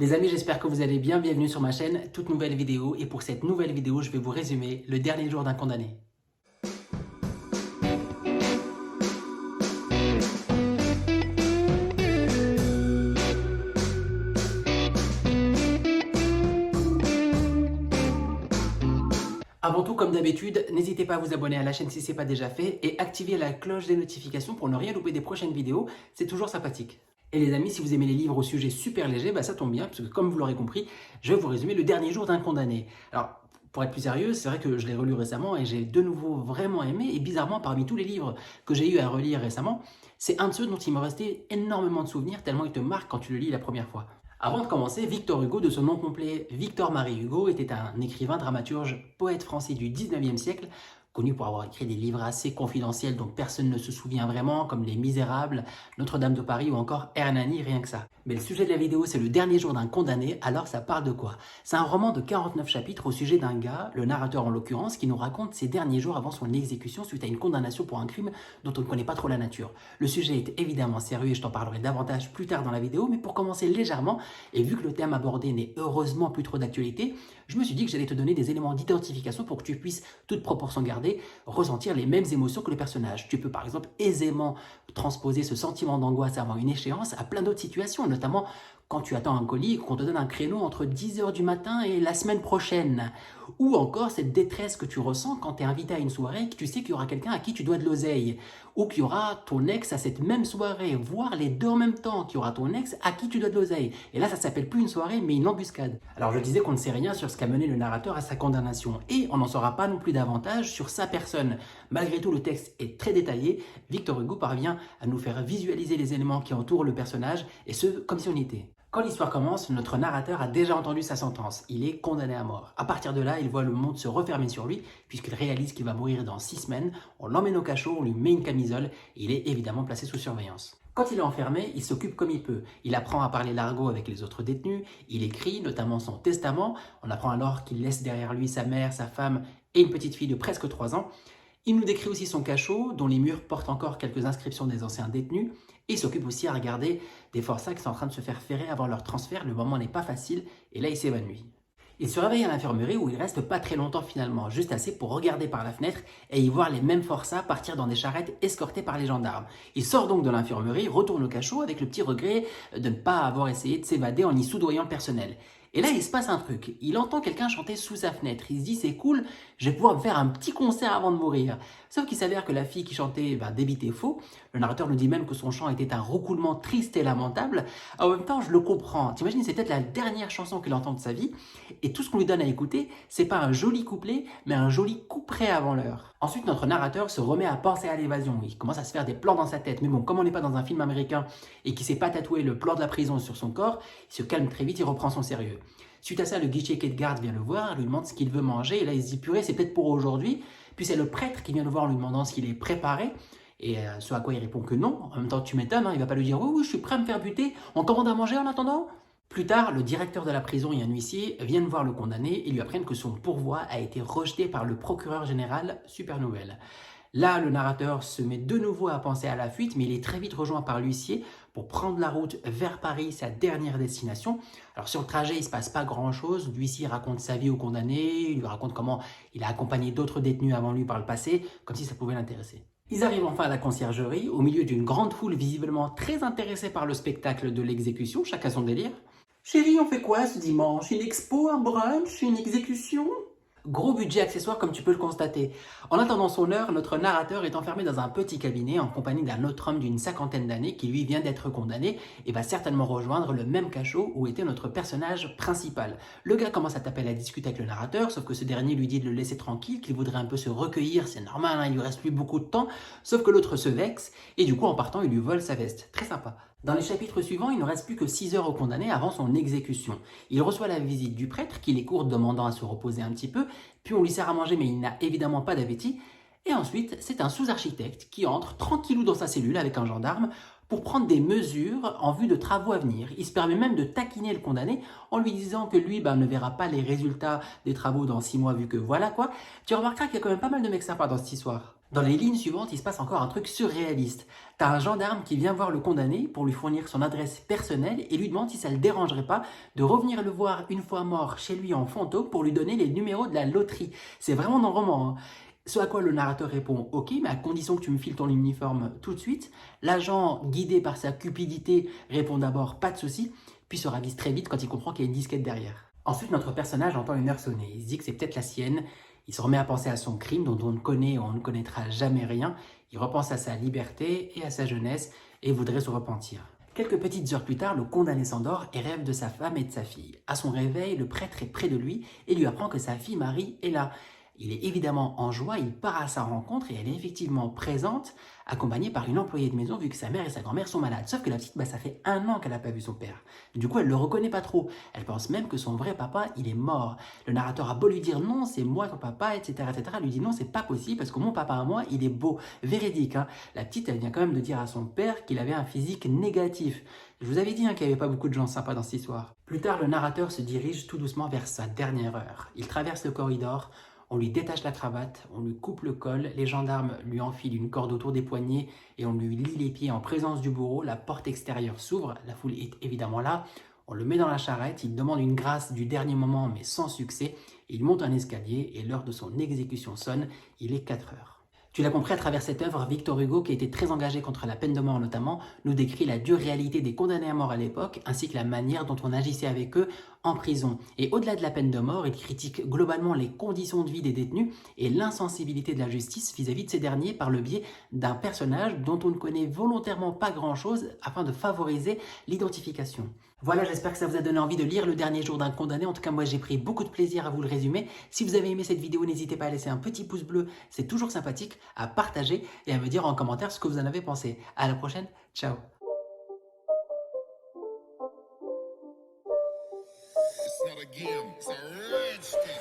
Les amis, j'espère que vous allez bien. Bienvenue sur ma chaîne, toute nouvelle vidéo. Et pour cette nouvelle vidéo, je vais vous résumer le dernier jour d'un condamné. Avant tout, comme d'habitude, n'hésitez pas à vous abonner à la chaîne si ce n'est pas déjà fait et activer la cloche des notifications pour ne rien louper des prochaines vidéos. C'est toujours sympathique. Et les amis, si vous aimez les livres au sujet super léger, ça tombe bien, parce que comme vous l'aurez compris, je vais vous résumer le dernier jour d'un condamné. Alors, pour être plus sérieux, c'est vrai que je l'ai relu récemment et j'ai de nouveau vraiment aimé. Et bizarrement, parmi tous les livres que j'ai eu à relire récemment, c'est un de ceux dont il m'a resté énormément de souvenirs, tellement il te marque quand tu le lis la première fois. Avant de commencer, Victor Hugo, de son nom complet Victor-Marie Hugo, était un écrivain, dramaturge, poète français du 19e siècle, connu pour avoir écrit des livres assez confidentiels dont personne ne se souvient vraiment, comme Les Misérables, Notre-Dame de Paris ou encore Hernani, rien que ça. Mais le sujet de la vidéo, c'est le dernier jour d'un condamné, alors ça parle de quoi? C'est un roman de 49 chapitres au sujet d'un gars, le narrateur en l'occurrence, qui nous raconte ses derniers jours avant son exécution suite à une condamnation pour un crime dont on ne connaît pas trop la nature. Le sujet est évidemment sérieux et je t'en parlerai davantage plus tard dans la vidéo, mais pour commencer légèrement, et vu que le thème abordé n'est heureusement plus trop d'actualité, je me suis dit que j'allais te donner des éléments d'identification pour que tu puisses, toute proportion gardée, ressentir les mêmes émotions que le personnage. Tu peux par exemple aisément transposer ce sentiment d'angoisse avant une échéance à plein d'autres situations, notamment quand tu attends un colis et qu'on te donne un créneau entre 10h du matin et la semaine prochaine. Ou encore cette détresse que tu ressens quand tu es invité à une soirée et que tu sais qu'il y aura quelqu'un à qui tu dois de l'oseille. Ou qu'il y aura ton ex à cette même soirée, voire les deux en même temps, qu'il y aura ton ex à qui tu dois de l'oseille. Et là, ça s'appelle plus une soirée, mais une embuscade. Alors je disais qu'on ne sait rien sur ce qu'a mené le narrateur à sa condamnation. Et on n'en saura pas non plus davantage sur sa personne. Malgré tout, le texte est très détaillé. Victor Hugo parvient à nous faire visualiser les éléments qui entourent le personnage, et ce, comme si on y était. Quand l'histoire commence, notre narrateur a déjà entendu sa sentence. Il est condamné à mort. À partir de là, il voit le monde se refermer sur lui, puisqu'il réalise qu'il va mourir dans 6 semaines. On l'emmène au cachot, on lui met une camisole, et il est évidemment placé sous surveillance. Quand il est enfermé, il s'occupe comme il peut. Il apprend à parler l'argot avec les autres détenus, il écrit notamment son testament. On apprend alors qu'il laisse derrière lui sa mère, sa femme et une petite fille de presque 3 ans. Il nous décrit aussi son cachot, dont les murs portent encore quelques inscriptions des anciens détenus. Et il s'occupe aussi à regarder des forçats qui sont en train de se faire ferrer avant leur transfert. Le moment n'est pas facile, et là il s'évanouit. Il se réveille à l'infirmerie où il reste pas très longtemps finalement, juste assez pour regarder par la fenêtre et y voir les mêmes forçats partir dans des charrettes escortés par les gendarmes. Il sort donc de l'infirmerie, retourne au cachot avec le petit regret de ne pas avoir essayé de s'évader en y soudoyant le personnel. Et là, il se passe un truc. Il entend quelqu'un chanter sous sa fenêtre. Il se dit, c'est cool, je vais pouvoir me faire un petit concert avant de mourir. Sauf qu'il s'avère que la fille qui chantait débitait faux. Le narrateur nous dit même que son chant était un roucoulement triste et lamentable. En même temps, je le comprends. T'imagines, c'est peut-être la dernière chanson qu'il entend de sa vie. Et tout ce qu'on lui donne à écouter, c'est pas un joli couplet, mais un joli couperet avant l'heure. Ensuite, notre narrateur se remet à penser à l'évasion. Il commence à se faire des plans dans sa tête. Mais bon, comme on n'est pas dans un film américain et qu'il ne s'est pas tatoué le plan de la prison sur son corps, il se calme très vite, il reprend son sérieux. Suite à ça, le guichetier de garde vient le voir, lui demande ce qu'il veut manger, et là il se dit purée, c'est peut-être pour aujourd'hui. Puis c'est le prêtre qui vient le voir en lui demandant ce qu'il est préparé, et ce à quoi il répond que non. En même temps, tu m'étonnes, il va pas lui dire oui, je suis prêt à me faire buter, on commande à manger en attendant. Plus tard, le directeur de la prison et un huissier viennent voir le condamné et lui apprennent que son pourvoi a été rejeté par le procureur général. Super nouvelle. Là, le narrateur se met de nouveau à penser à la fuite, mais il est très vite rejoint par l'huissier pour prendre la route vers Paris, sa dernière destination. Alors sur le trajet, il ne se passe pas grand-chose. L'huissier raconte sa vie au condamné, il lui raconte comment il a accompagné d'autres détenus avant lui par le passé, comme si ça pouvait l'intéresser. Ils arrivent enfin à la conciergerie, au milieu d'une grande foule visiblement très intéressée par le spectacle de l'exécution, chacun son délire. « Chérie, on fait quoi ce dimanche? Une expo, un brunch, une exécution ?» Gros budget accessoire comme tu peux le constater. En attendant son heure, notre narrateur est enfermé dans un petit cabinet en compagnie d'un autre homme d'une 50aine d'années qui lui vient d'être condamné et va certainement rejoindre le même cachot où était notre personnage principal. Le gars commence à taper à discuter avec le narrateur, sauf que ce dernier lui dit de le laisser tranquille, qu'il voudrait un peu se recueillir, c'est normal, il lui reste plus beaucoup de temps, sauf que l'autre se vexe et du coup en partant il lui vole sa veste. Très sympa. Dans les chapitres suivants, il ne reste plus que 6 heures au condamné avant son exécution. Il reçoit la visite du prêtre qui l'écoute demandant à se reposer un petit peu, puis on lui sert à manger mais il n'a évidemment pas d'appétit. Et ensuite, c'est un sous-architecte qui entre tranquillou dans sa cellule avec un gendarme pour prendre des mesures en vue de travaux à venir. Il se permet même de taquiner le condamné en lui disant que lui ne verra pas les résultats des travaux dans 6 mois vu que voilà quoi. Tu remarqueras qu'il y a quand même pas mal de mecs sympas dans cette histoire. Dans les lignes suivantes, il se passe encore un truc surréaliste. T'as un gendarme qui vient voir le condamné pour lui fournir son adresse personnelle et lui demande si ça le dérangerait pas de revenir le voir une fois mort chez lui en fantôme pour lui donner les numéros de la loterie. C'est vraiment dans le roman, hein. Ce à quoi le narrateur répond « Ok, mais à condition que tu me files ton uniforme tout de suite ». L'agent, guidé par sa cupidité, répond d'abord « Pas de souci », puis se ravise très vite quand il comprend qu'il y a une disquette derrière. Ensuite, notre personnage entend une heure sonner. Il se dit que c'est peut-être la sienne. Il se remet à penser à son crime dont on ne connaît ou on ne connaîtra jamais rien. Il repense à sa liberté et à sa jeunesse et voudrait se repentir. Quelques petites heures plus tard, le condamné s'endort et rêve de sa femme et de sa fille. À son réveil, le prêtre est près de lui et lui apprend que sa fille Marie est là. Il est évidemment en joie, il part à sa rencontre et elle est effectivement présente, accompagnée par une employée de maison vu que sa mère et sa grand-mère sont malades. Sauf que la petite, ça fait 1 an qu'elle n'a pas vu son père. Du coup, elle le reconnaît pas trop. Elle pense même que son vrai papa, il est mort. Le narrateur a beau lui dire non, c'est moi ton papa, etc., etc. Elle lui dit non, c'est pas possible parce que mon papa à moi, il est beau. Véridique, hein. La petite, elle vient quand même de dire à son père qu'il avait un physique négatif. Je vous avais dit qu'il n'y avait pas beaucoup de gens sympas dans cette histoire. Plus tard, le narrateur se dirige tout doucement vers sa dernière heure. Il traverse le corridor. On lui détache la cravate, on lui coupe le col, les gendarmes lui enfilent une corde autour des poignets et on lui lie les pieds en présence du bourreau. La porte extérieure s'ouvre, la foule est évidemment là. On le met dans la charrette, il demande une grâce du dernier moment mais sans succès. Il monte un escalier et l'heure de son exécution sonne, il est 4 heures. Tu l'as compris à travers cette œuvre, Victor Hugo, qui était très engagé contre la peine de mort notamment, nous décrit la dure réalité des condamnés à mort à l'époque, ainsi que la manière dont on agissait avec eux en prison. Et au-delà de la peine de mort, il critique globalement les conditions de vie des détenus et l'insensibilité de la justice vis-à-vis de ces derniers par le biais d'un personnage dont on ne connaît volontairement pas grand-chose afin de favoriser l'identification. Voilà, j'espère que ça vous a donné envie de lire Le Dernier Jour d'un condamné. En tout cas, moi, j'ai pris beaucoup de plaisir à vous le résumer. Si vous avez aimé cette vidéo, n'hésitez pas à laisser un petit pouce bleu, c'est toujours sympathique, à partager et à me dire en commentaire ce que vous en avez pensé. À la prochaine, ciao. It's not a game, it's a rich thing.